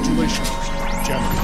Congratulations, Gemma.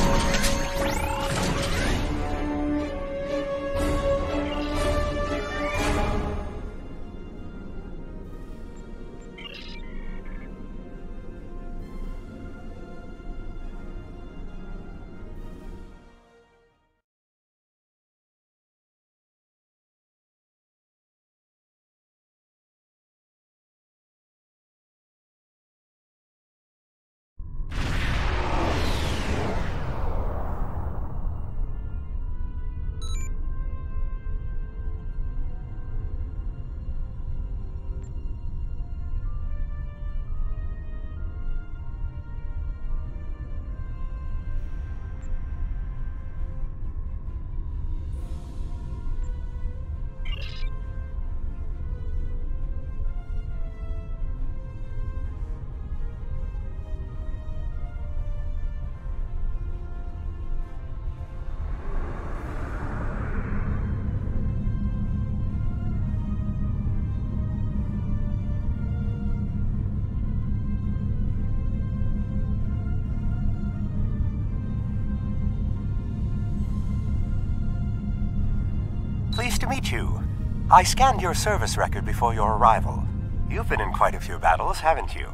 Pleased to meet you. I scanned your service record before your arrival. You've been in quite a few battles, haven't you?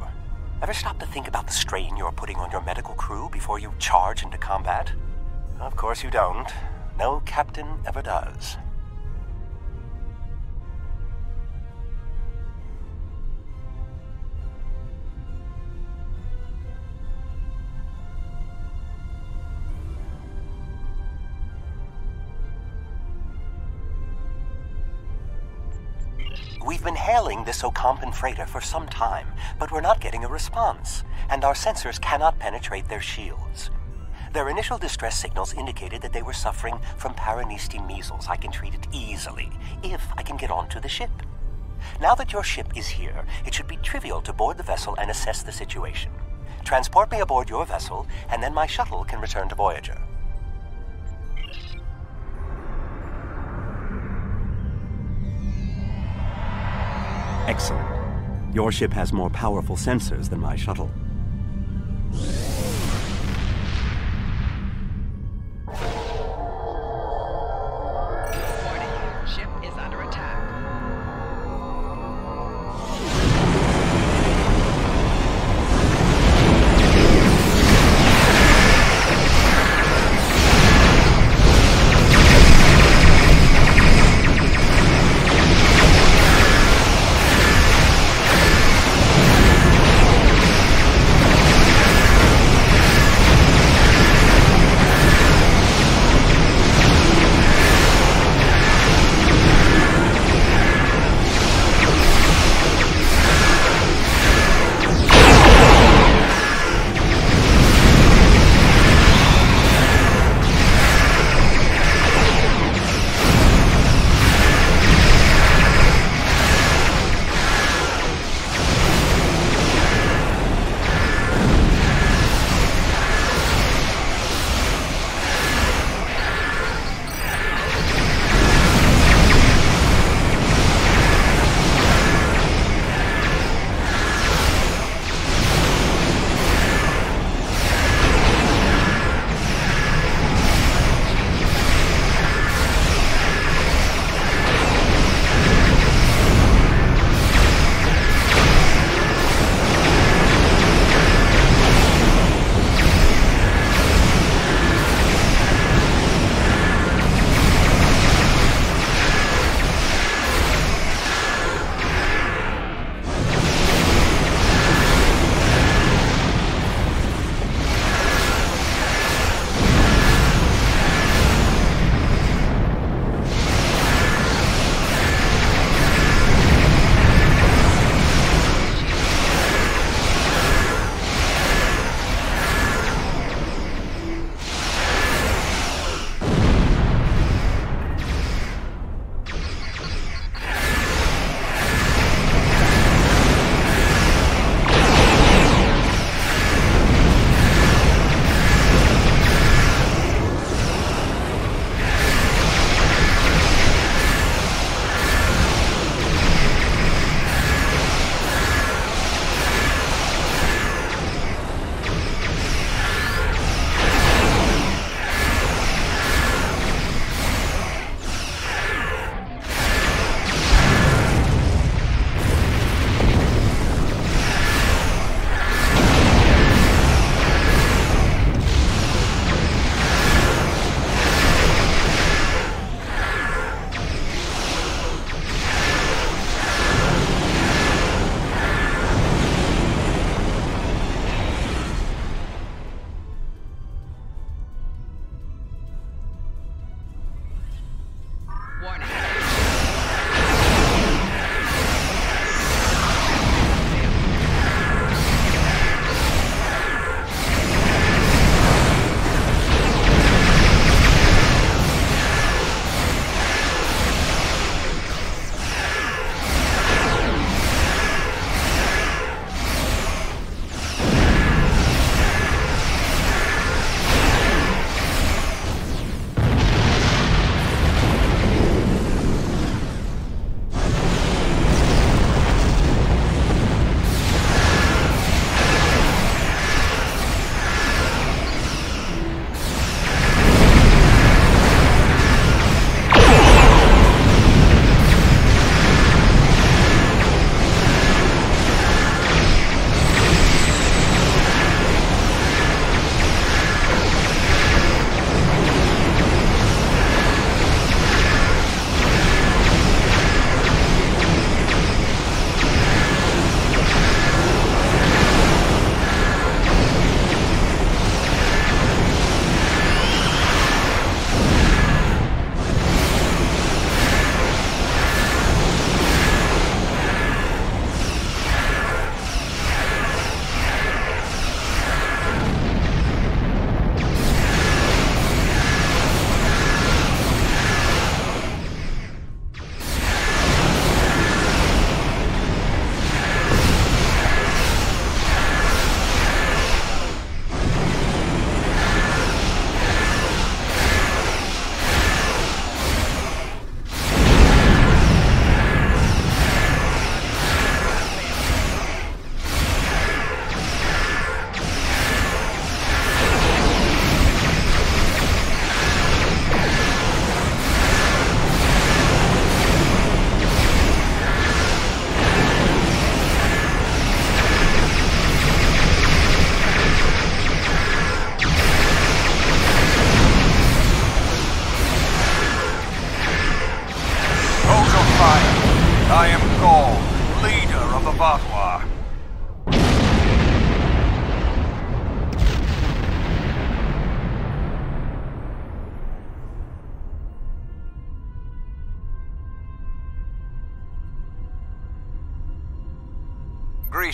Ever stop to think about the strain you're putting on your medical crew before you charge into combat? Of course you don't. No captain ever does. We've been hailing this Ocampan freighter for some time, but we're not getting a response, and our sensors cannot penetrate their shields. Their initial distress signals indicated that they were suffering from Paraniste measles. I can treat it easily, if I can get onto the ship. Now that your ship is here, it should be trivial to board the vessel and assess the situation. Transport me aboard your vessel, and then my shuttle can return to Voyager. Excellent. Your ship has more powerful sensors than my shuttle. Warning, ship is under attack.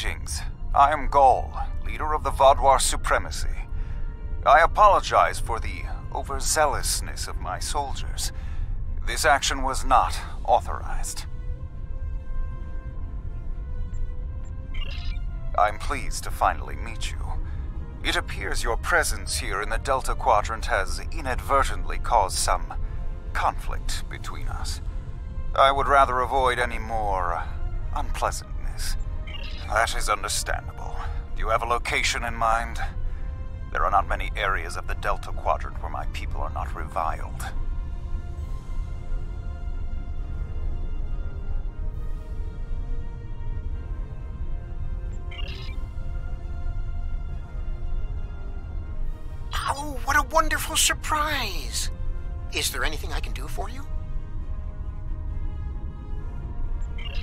Greetings. I am Gaul, leader of the Vaudouar Supremacy. I apologize for the overzealousness of my soldiers. This action was not authorized. I'm pleased to finally meet you. It appears your presence here in the Delta Quadrant has inadvertently caused some conflict between us. I would rather avoid any more unpleasantness. That is understandable. Do you have a location in mind? There are not many areas of the Delta Quadrant where my people are not reviled. Oh, what a wonderful surprise! Is there anything I can do for you?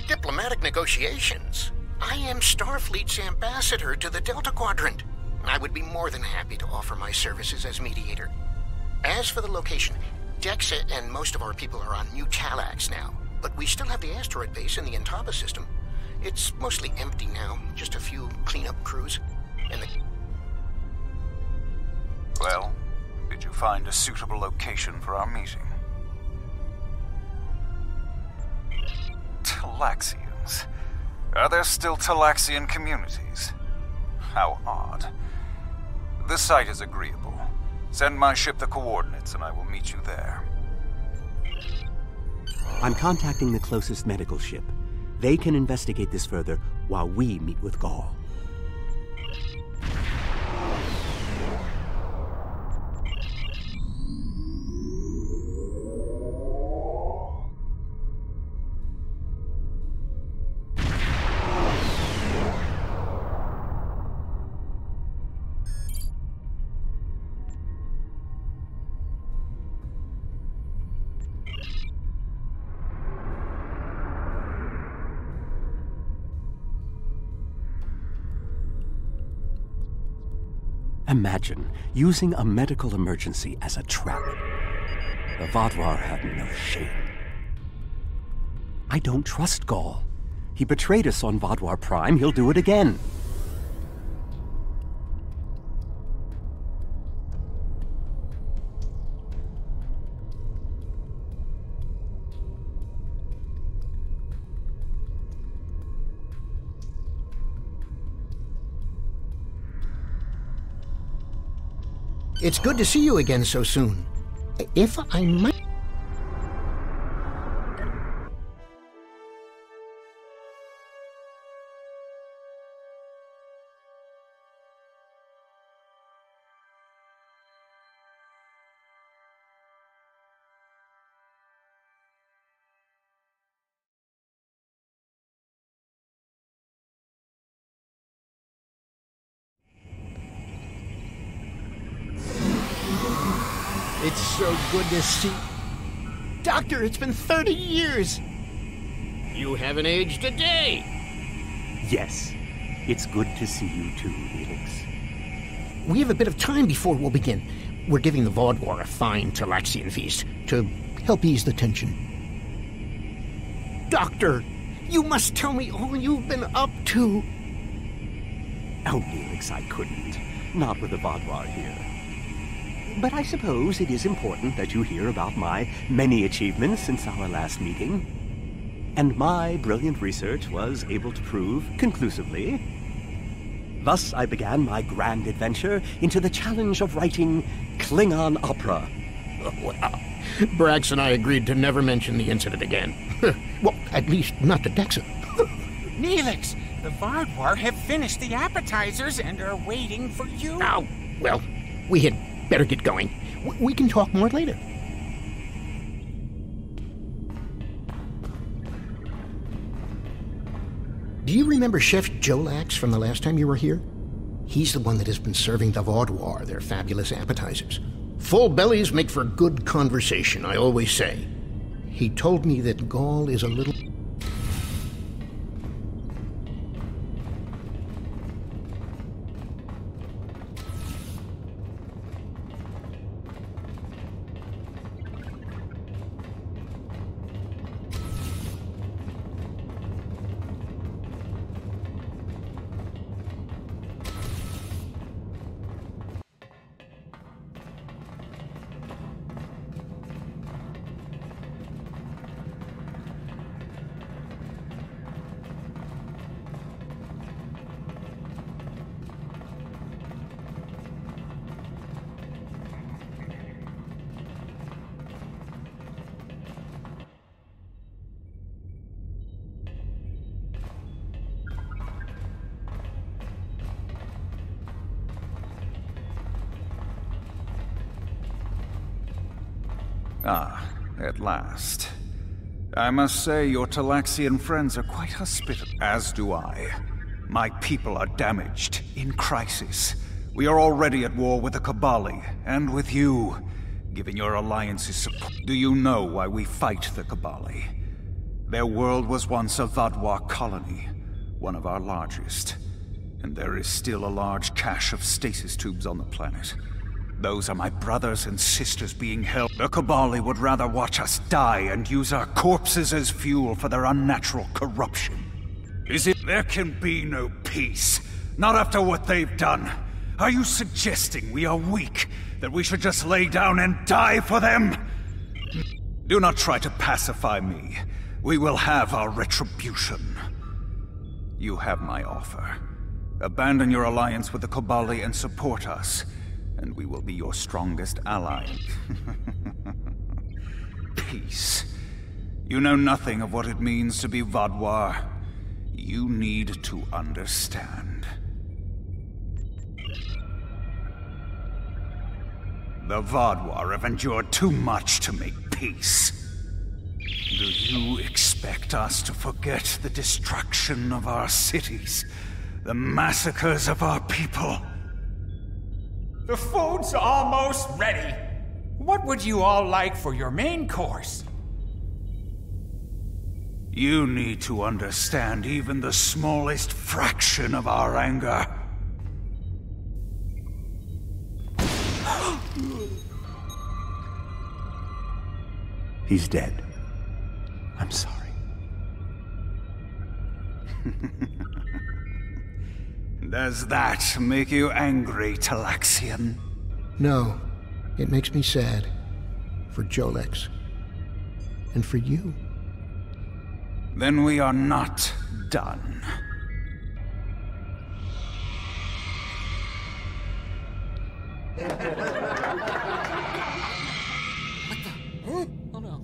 Diplomatic negotiations. I am Starfleet's ambassador to the Delta Quadrant. I would be more than happy to offer my services as mediator. As for the location, Dexa and most of our people are on New Talax now, but we still have the asteroid base in the Intaba system. It's mostly empty now, just a few cleanup crews, and the... Well, did you find a suitable location for our meeting? Talaxians. Are there still Talaxian communities? How odd. The site is agreeable. Send my ship the coordinates and I will meet you there. I'm contacting the closest medical ship. They can investigate this further while we meet with Gaul. Imagine using a medical emergency as a trap. The Vaudouar have no shame. I don't trust Gaul. He betrayed us on Vaudouar Prime. He'll do it again. It's good to see you again so soon. If I might... It's so good to see... Doctor, it's been 30 years! You haven't aged a day! Yes, it's good to see you too, Felix. We have a bit of time before we'll begin. We're giving the Vaudouar a fine Talaxian feast to help ease the tension. Doctor, you must tell me all you've been up to. Oh, Felix, I couldn't. Not with the Vaudouar here. But I suppose it is important that you hear about my many achievements since our last meeting. And my brilliant research was able to prove conclusively. Thus I began my grand adventure into the challenge of writing Klingon opera. Oh, wow. Brax and I agreed to never mention the incident again. Well, at least not to Dexa. Neelix, the Vaudouar have finished the appetizers and are waiting for you. Oh, well, we had better get going. We can talk more later. Do you remember Chef Jolax from the last time you were here? He's the one that has been serving the Vaudouar their fabulous appetizers. Full bellies make for good conversation, I always say. He told me that Gaul is a little... Ah, at last. I must say your Talaxian friends are quite hospitable, as do I. My people are damaged, in crisis. We are already at war with the Kabali, and with you, giving your alliances support. Do you know why we fight the Kabali? Their world was once a Vadwar colony, one of our largest. And there is still a large cache of stasis tubes on the planet. Those are my brothers and sisters being held. The Kabali would rather watch us die and use our corpses as fuel for their unnatural corruption. Is it? There can be no peace. Not after what they've done. Are you suggesting we are weak? That we should just lay down and die for them? Do not try to pacify me. We will have our retribution. You have my offer. Abandon your alliance with the Kabali and support us, and we will be your strongest ally. Peace. You know nothing of what it means to be Vadwar. You need to understand. The Vadwar have endured too much to make peace. Do you expect us to forget the destruction of our cities? The massacres of our people? The food's almost ready. What would you all like for your main course? You need to understand even the smallest fraction of our anger. He's dead. I'm sorry. Does that make you angry, Talaxian? No, it makes me sad. For Jolex. And for you. Then we are not done. Oh no.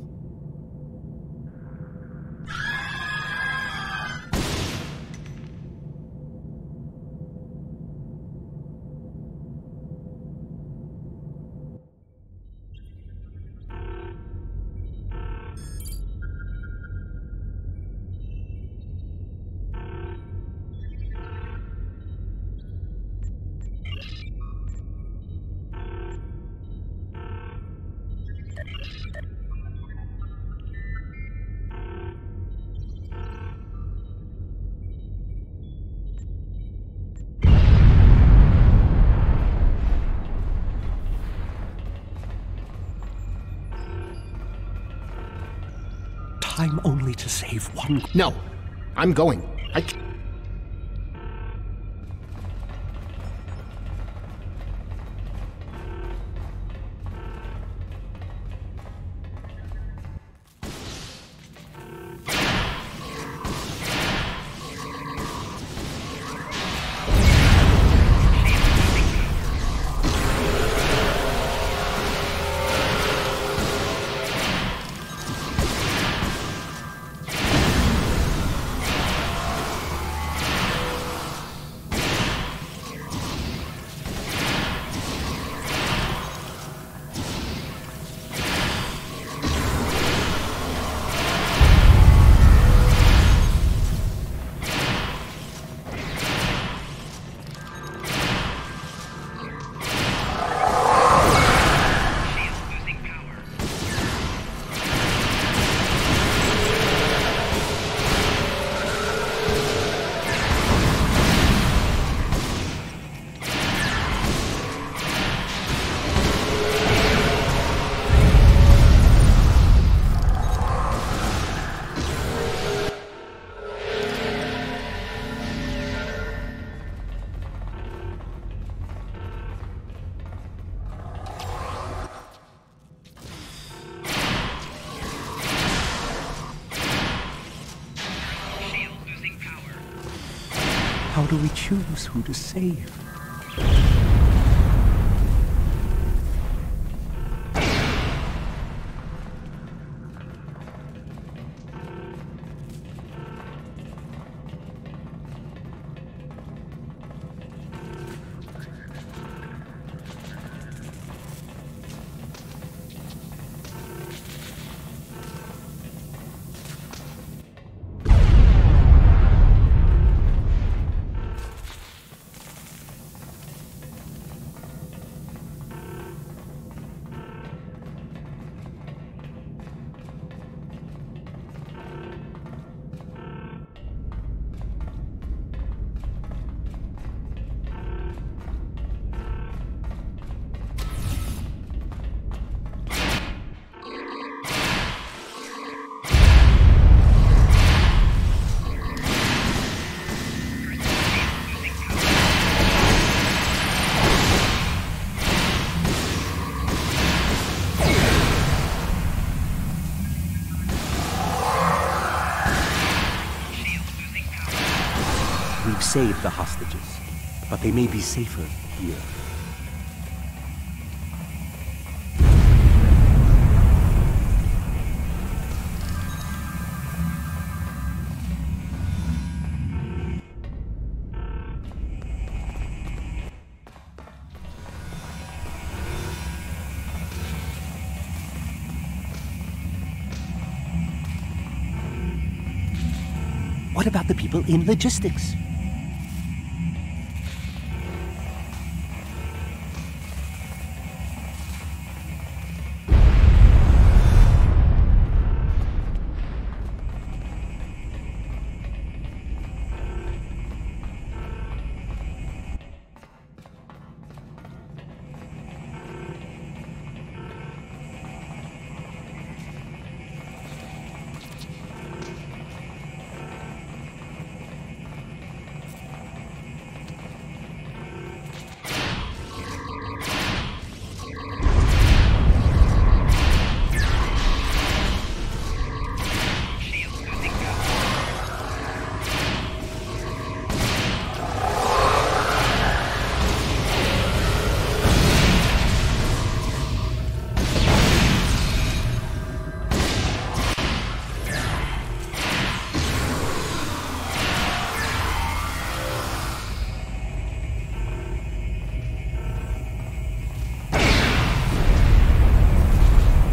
Time only to save one. No, I'm going. How do we choose who to save? saved the hostages, but they may be safer here. What about the people in logistics?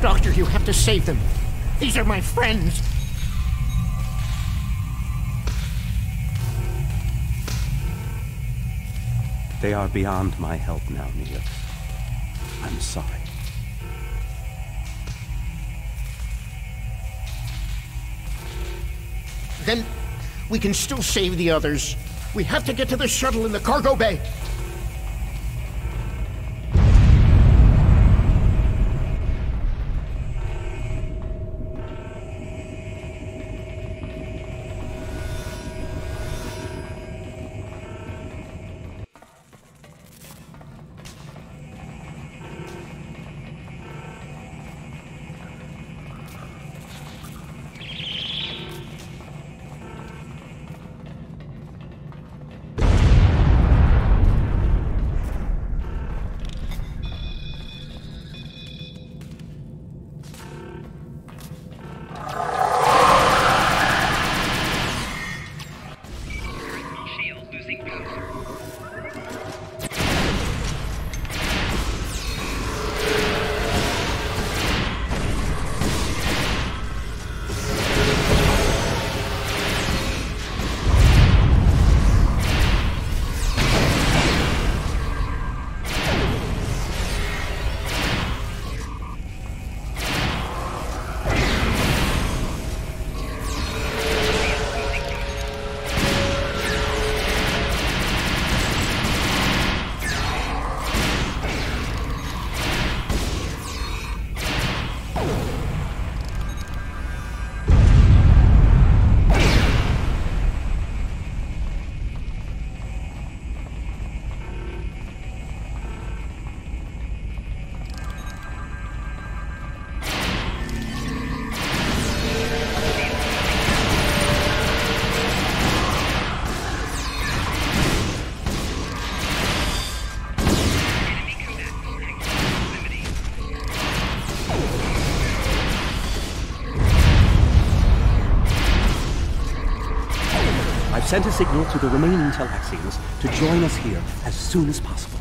Doctor, you have to save them. These are my friends. They are beyond my help now, Neos. I'm sorry. Then we can still save the others. We have to get to the shuttle in the cargo bay. Send a signal to the remaining Talaxians to join us here as soon as possible.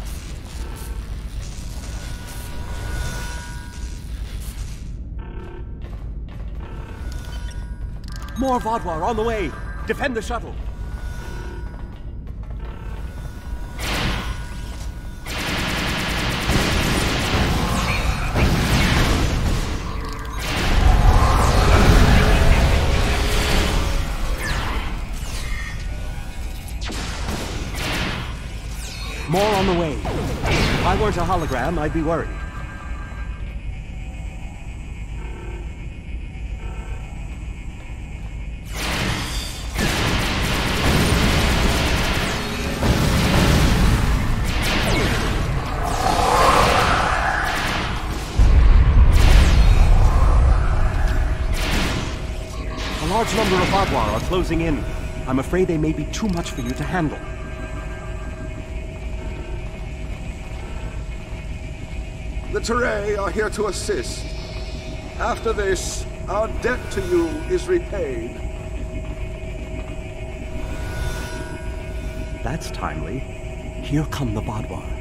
More Vaadwaur on the way! Defend the shuttle! More on the way. If I weren't a hologram, I'd be worried. A large number of Vaadwaur are closing in. I'm afraid they may be too much for you to handle. The Teray are here to assist. After this, our debt to you is repaid. That's timely. Here come the Vadwar.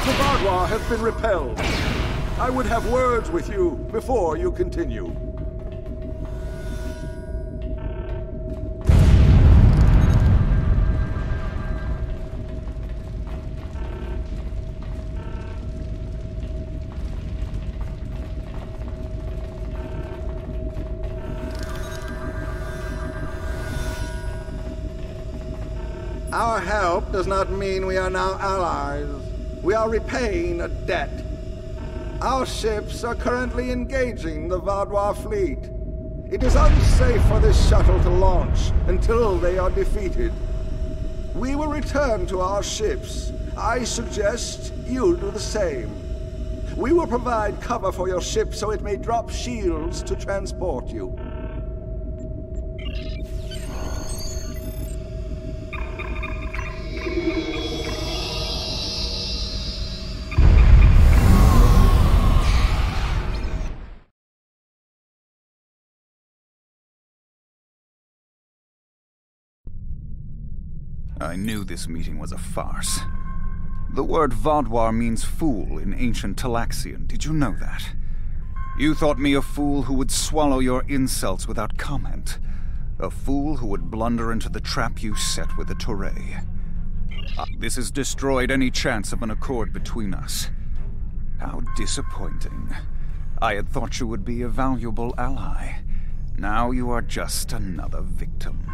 The Vadwar have been repelled. I would have words with you before you continue. Our help does not mean we are now allies. We are repaying a debt. Our ships are currently engaging the Vadwar fleet. It is unsafe for this shuttle to launch until they are defeated. We will return to our ships. I suggest you do the same. We will provide cover for your ship so it may drop shields to transport you. I knew this meeting was a farce. The word Vadwar means fool in ancient Talaxian. Did you know that? You thought me a fool who would swallow your insults without comment. A fool who would blunder into the trap you set with the Teray. This has destroyed any chance of an accord between us. How disappointing. I had thought you would be a valuable ally. Now you are just another victim.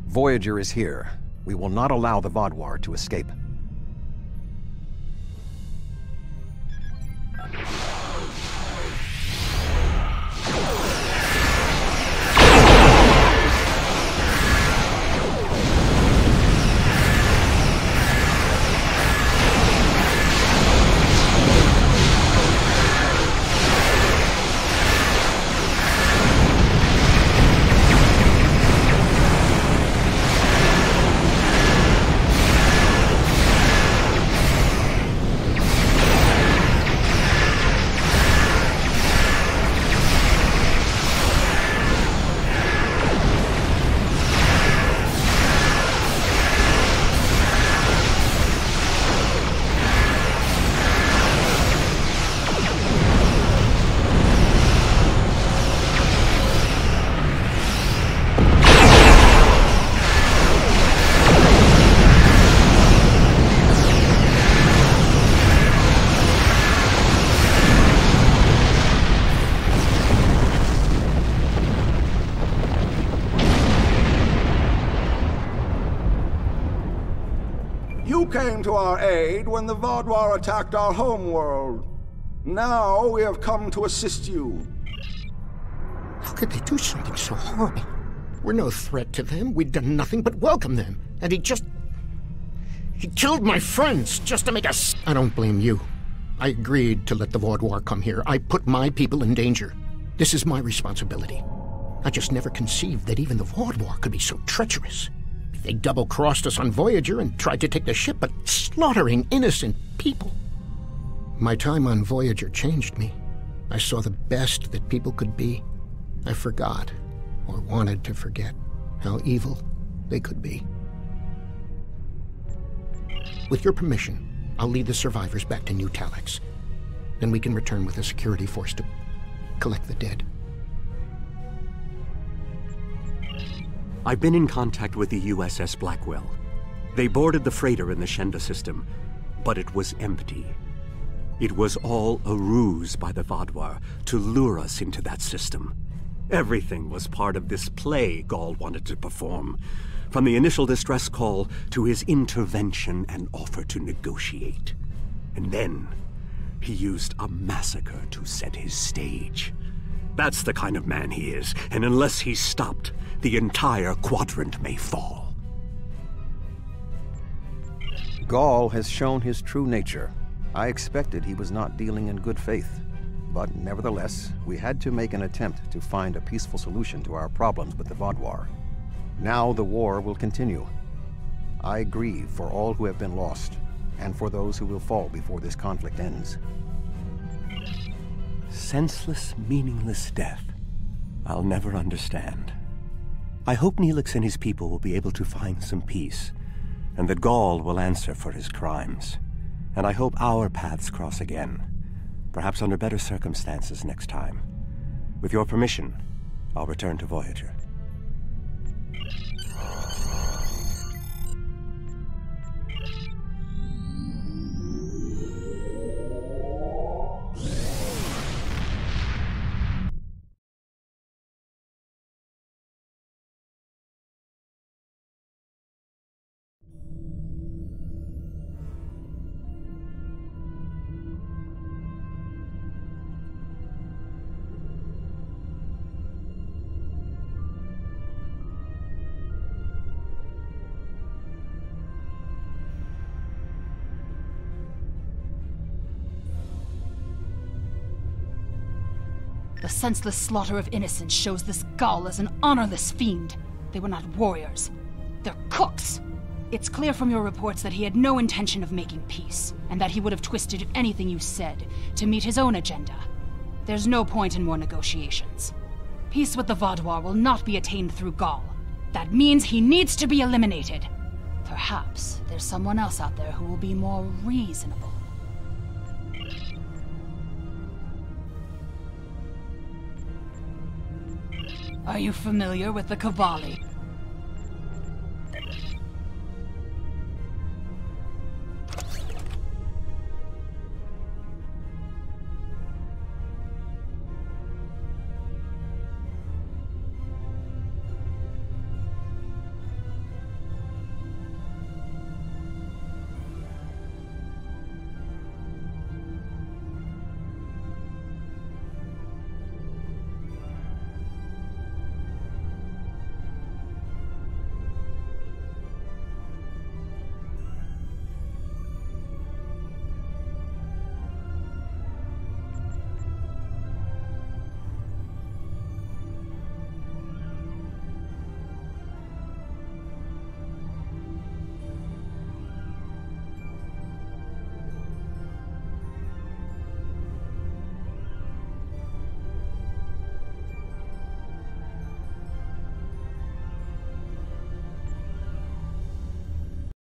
Voyager is here. We will not allow the Vaadwaur to escape. You came to our aid when the Vaadwaur attacked our homeworld. Now we have come to assist you. How could they do something so horrible? We're no threat to them. We'd done nothing but welcome them. And he killed my friends just to make us... I don't blame you. I agreed to let the Vaadwaur come here. I put my people in danger. This is my responsibility. I just never conceived that even the Vaadwaur could be so treacherous. They double-crossed us on Voyager and tried to take the ship, but slaughtering innocent people. My time on Voyager changed me. I saw the best that people could be. I forgot, or wanted to forget, how evil they could be. With your permission, I'll lead the survivors back to New Talax. Then we can return with a security force to collect the dead. I've been in contact with the USS Blackwell. They boarded the freighter in the Shenda system, but it was empty. It was all a ruse by the Vaadwaur to lure us into that system. Everything was part of this play Gall wanted to perform, from the initial distress call to his intervention and offer to negotiate. And then, he used a massacre to set his stage. That's the kind of man he is, and unless he's stopped, the entire quadrant may fall. Gall has shown his true nature. I expected he was not dealing in good faith. But nevertheless, we had to make an attempt to find a peaceful solution to our problems with the Vaadwaur. Now the war will continue. I grieve for all who have been lost, and for those who will fall before this conflict ends. Senseless, meaningless death. I'll never understand. I hope Neelix and his people will be able to find some peace, and that Gall will answer for his crimes. And I hope our paths cross again, perhaps under better circumstances next time. With your permission, I'll return to Voyager. The senseless slaughter of innocents shows this Gall as an honorless fiend. They were not warriors. They're cooks. It's clear from your reports that he had no intention of making peace, and that he would have twisted anything you said to meet his own agenda. There's no point in more negotiations. Peace with the Vaadwaur will not be attained through Gall. That means he needs to be eliminated. Perhaps there's someone else out there who will be more reasonable. Are you familiar with the Cavalli?